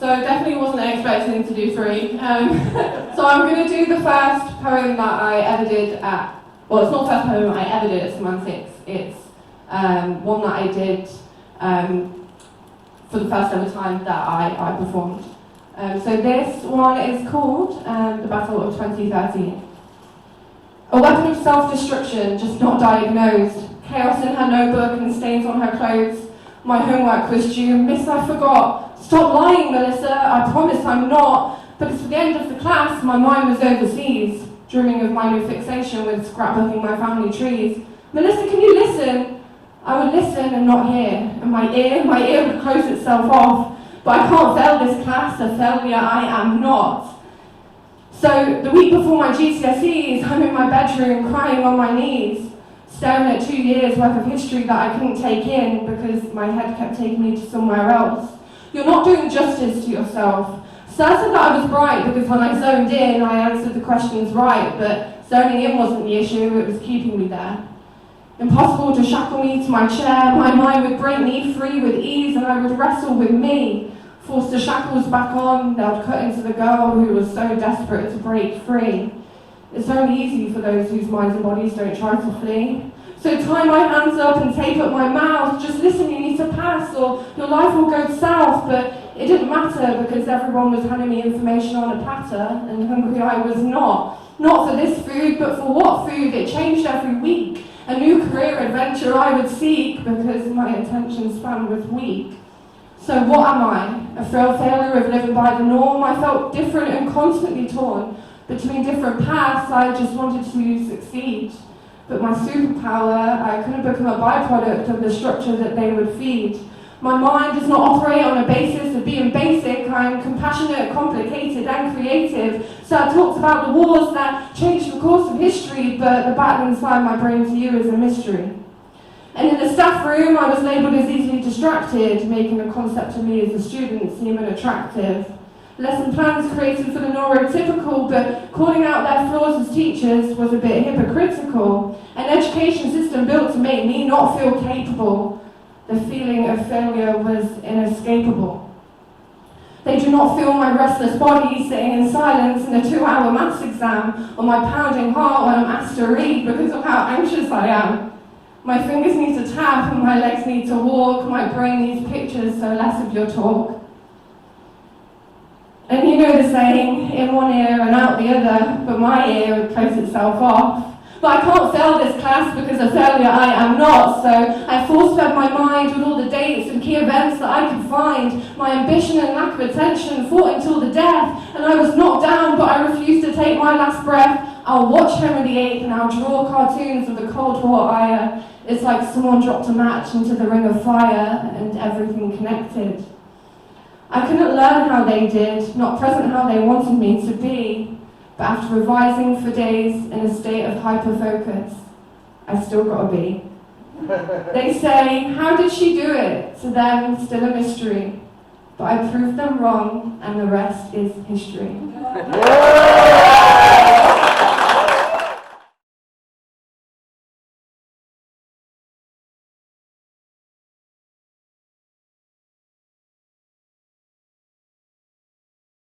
definitely wasn't expecting to do 3. So I'm going to do the first poem that I ever did at, well, it's not the first poem I ever did at Some-Antics, it's one that I did for the first ever time that I performed. So this one is called The Battle of 2013. A weapon of self-destruction, just not diagnosed. Chaos in her notebook and stains on her clothes. My homework was due. Miss, I forgot. Stop lying, Melissa. I promise I'm not. Because for the end of the class, my mind was overseas, dreaming of my new fixation with scrapbooking my family trees. Melissa, can you listen? I would listen and not hear. And my ear would close itself off. But I can't fail this class, a failure I am not. So the week before my GCSEs, I'm in my bedroom crying on my knees, staring at 2 years worth of history that I couldn't take in because my head kept taking me to somewhere else. You're not doing justice to yourself. Certain that I was bright because when I zoned in, I answered the questions right, but zoning in wasn't the issue, it was keeping me there. Impossible to shackle me to my chair, my mind would break me free with ease and I would wrestle with me. Force the shackles back on, they'd cut into the girl who was so desperate to break free. It's only easy for those whose minds and bodies don't try to flee. So tie my hands up and tape up my mouth, just listen, you need to pass or your life will go south, but it didn't matter because everyone was handing me information on a platter and hungry I was not. Not for this food, but for what food? It changed every week. A new career adventure I would seek because my attention span was weak. So what am I? A failure of living by the norm? I felt different and constantly torn between different paths. I just wanted to succeed. But my superpower, I couldn't become a byproduct of the structure that they would feed. My mind does not operate on a basis of being basic. I'm compassionate, complicated and creative. So I talked about the wars that changed the course of history, but the battle inside my brain to you is a mystery. And in the staff room, I was labelled as easily distracted, making a concept of me as a student seem unattractive. Lesson plans created for the neurotypical, but calling out their flaws as teachers was a bit hypocritical. An education system built to make me not feel capable. The feeling of failure was inescapable. They do not feel my restless body sitting in silence in a 2-hour maths exam, or my pounding heart when I'm asked to read because of how anxious I am. My fingers need to tap and my legs need to walk. My brain needs pictures, so less of your talk. And you know the saying, in one ear and out the other, but my ear would close itself off. But I can't fail this class because a failure I am not, so I force-fed my mind with all the dates and key events that I could find. My ambition and lack of attention fought until the death, and I was knocked down, but I refused to take my last breath. I'll watch Henry VIII and I'll draw cartoons of the Cold War ire. It's like someone dropped a match into the ring of fire and everything connected. I couldn't learn how they did, not present how they wanted me to be. But after revising for days in a state of hyper-focus, I still got a B. They say, how did she do it? To them, still a mystery. But I proved them wrong, and the rest is history.